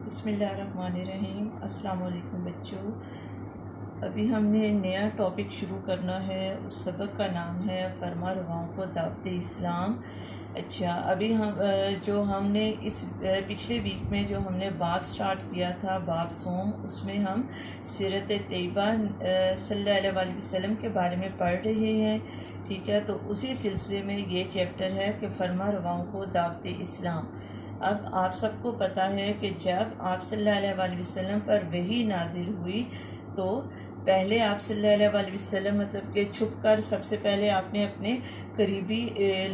बिस्मिल्लाहिर्रहमानिर्रहीम। अस्सलाम वालेकुम बच्चों। अभी हमने नया टॉपिक शुरू करना है। उस सबक का नाम है फरमा रवाओं को दावत इस्लाम। अच्छा, अभी जो हमने इस पिछले वीक में जो हमने बाब स्टार्ट किया था, बाब सोम, उसमें हम सीरत तैयबा सल्लल्लाहु अलैहि वसल्लम के बारे में पढ़ रहे हैं। ठीक है, तो उसी सिलसिले में ये चैप्टर है कि फरमा रवाओं को दावत इस्लाम। अब आप सबको पता है कि जब आप सल्लल्लाहु अलैहि वसल्लम पर वही नाजिल हुई तो पहले आप सल्लल्लाहु अलैहि वसल्लम मतलब कि छुप कर सबसे पहले आपने अपने करीबी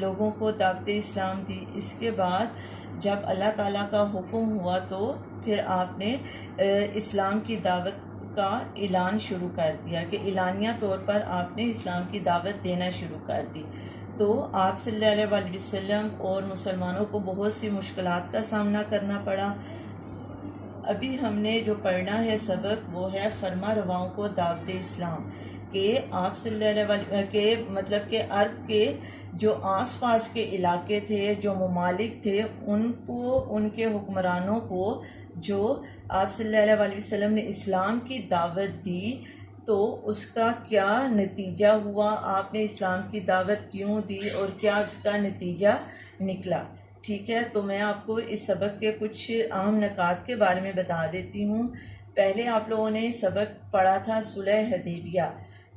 लोगों को दावत इस्लाम दी। इसके बाद जब अल्लाह ताला का हुक्म हुआ तो फिर आपने इस्लाम की दावत का ऐलान शुरू कर दिया कि एलानिया तौर पर आपने इस्लाम की दावत देना शुरू कर दी। तो आप सल्लल्लाहु अलैहि वसल्लम और मुसलमानों को बहुत सी मुश्किलात का सामना करना पड़ा। अभी हमने जो पढ़ना है सबक वो है फरमा रवाओं को दावत इस्लाम के आप सल्लल्लाहु अलैहि के मतलब के अरब के जो आसपास के इलाके थे, जो ममालिक थे, उनको उनके हुक्मरानों को जो आप सल्लल्लाहु अलैहि वसल्लम ने इस्लाम की दावत दी तो उसका क्या नतीजा हुआ, आपने इस्लाम की दावत क्यों दी और क्या उसका नतीजा निकला। ठीक है, तो मैं आपको इस सबक के कुछ अहम नकात के बारे में बता देती हूँ। पहले आप लोगों ने सबक पढ़ा था सुलह हदैबिया।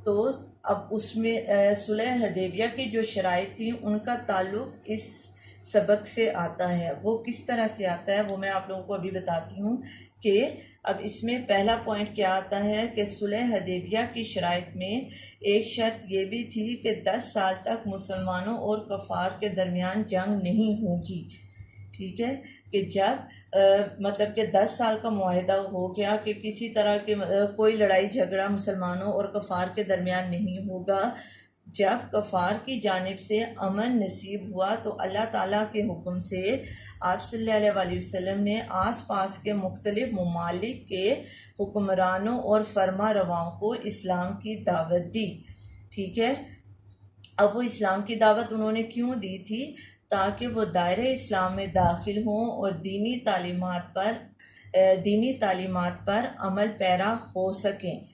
तो अब उसमें सुलह हदैबिया की जो शराइत थी उनका ताल्लुक़ इस सबक से आता है। वो किस तरह से आता है वो मैं आप लोगों को अभी बताती हूँ कि अब इसमें पहला पॉइंट क्या आता है कि सुलह हदैबिया की शराइत में एक शर्त ये भी थी कि 10 साल तक मुसलमानों और कफ़ार के दरमियान जंग नहीं होगी। ठीक है, कि जब मतलब कि 10 साल का मुआहदा हो गया कि किसी तरह के कोई लड़ाई झगड़ा मुसलमानों और कफ़ार के दरमियान नहीं होगा। जब कफ़ार की जानिब से अमन नसीब हुआ तो अल्लाह ताला के हुक्म से आप सल्लल्लाहु अलैहि वसल्लम ने आस पास के मुख्तलिफ ममालिक के हुक्मरानों और फरमा रवाओं को इस्लाम की दावत दी। ठीक है, अब वो इस्लाम की दावत उन्होंने क्यों दी थी? ताकि वो दायरे इस्लाम में दाखिल हों और दीनी तालीमात पर अमल पैरा हो सकें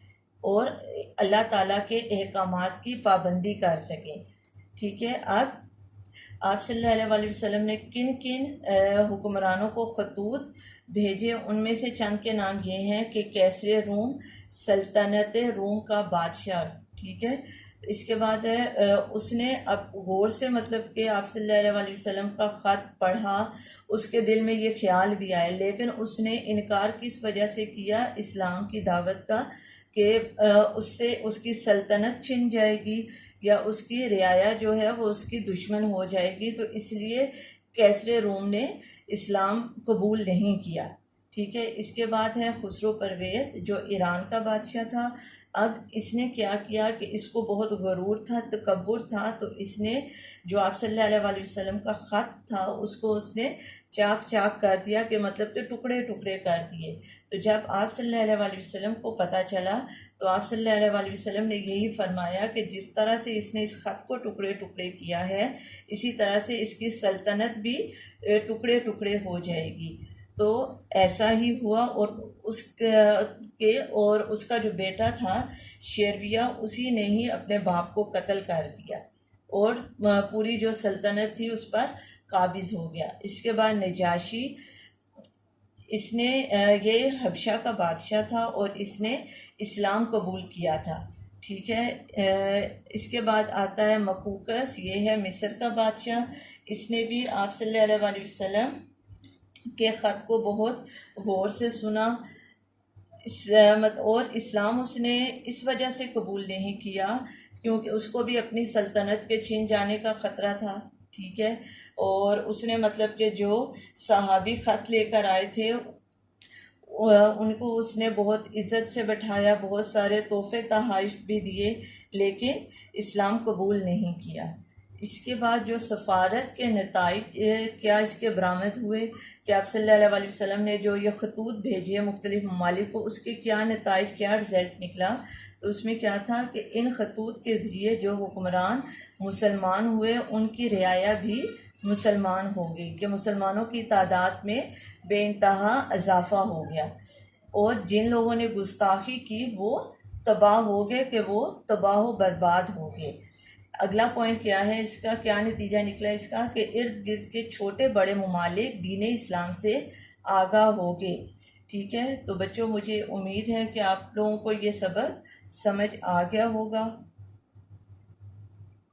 और अल्लाह ताला के अहकामात की पाबंदी कर सकें। ठीक है, अब आप सल्लल्लाहु अलैहि वसल्लम ने किन किन हुक्मरानों को खतूत भेजे, उनमें से चंद के नाम ये हैं कि कैसरे रूम, सल्तनत रूम का बादशाह। ठीक है, इसके बाद है उसने अब गौर से मतलब कि आप सल्लल्लाहु अलैहि वसल्लम का ख़त पढ़ा, उसके दिल में ये ख्याल भी आया, लेकिन उसने इनकार किस वजह से किया इस्लाम की दावत का कि उससे उसकी सल्तनत छिन जाएगी या उसकी रियाया जो है वो उसकी दुश्मन हो जाएगी, तो इसलिए कैसरे रूम ने इस्लाम कबूल नहीं किया। ठीक है, इसके बाद है खुसरो परवेज़ जो ईरान का बादशाह था। अब इसने क्या किया कि इसको बहुत गरूर था, तकब्बुर था, तो इसने जो आप सल्लल्लाहु अलैहि वसल्लम का ख़त था उसको उसने चाक चाक कर दिया कि मतलब कि टुकड़े टुकड़े कर दिए। तो जब आप सल्लल्लाहु अलैहि वसल्लम को पता चला तो आप सल्लल्लाहु अलैहि वसल्लम ने यही फरमाया कि जिस तरह से इसने इस ख़त को टुकड़े टुकड़े किया है इसी तरह से इसकी सल्तनत भी टुकड़े टुकड़े हो जाएगी। तो ऐसा ही हुआ और उसका जो बेटा था शेरविया, उसी ने ही अपने बाप को कत्ल कर दिया और पूरी जो सल्तनत थी उस पर काबिज हो गया। इसके बाद नजाशी, इसने ये हबशा का बादशाह था और इसने इस्लाम कबूल किया था। ठीक है, इसके बाद आता है मकूकस, ये है मिस्र का बादशाह। इसने भी आप सल्लल्लाहु अलैहि वसल्लम के ख़त को बहुत गौर से सुना और इस्लाम उसने इस वजह से कबूल नहीं किया क्योंकि उसको भी अपनी सल्तनत के छिन जाने का ख़तरा था। ठीक है, और उसने मतलब कि जो सहाबी ख़त लेकर आए थे उनको उसने बहुत इज़्ज़त से बैठाया, बहुत सारे तोहफ़े तोहाइफ भी दिए, लेकिन इस्लाम कबूल नहीं किया। इसके बाद जो सफ़ारत के नताइज क्या इसके बरामद हुए कि आप सल्लल्लाहु अलैहि वसल्लम ने जो ये खतूत भेजे मुख्तलिफ़ ममालिक को, उसके क्या नताइज, क्या रिज़ल्ट निकला। तो उसमें क्या था कि इन खतूत के ज़रिए जो हुक्मरान मुसलमान हुए उनकी रियाया भी मुसलमान हो गई, कि मुसलमानों की तादाद में बेइंतहा इजाफा हो गया, और जिन लोगों ने गुस्ताखी की वो तबाह हो गए, कि वो तबाह व बर्बाद हो गए। अगला पॉइंट क्या है इसका, क्या नतीजा निकला इसका, कि इर्द गिर्द के छोटे बड़े ममालिक दीन इस्लाम से आगाह हो गए। ठीक है, तो बच्चों मुझे उम्मीद है कि आप लोगों को ये सबक समझ आ गया होगा।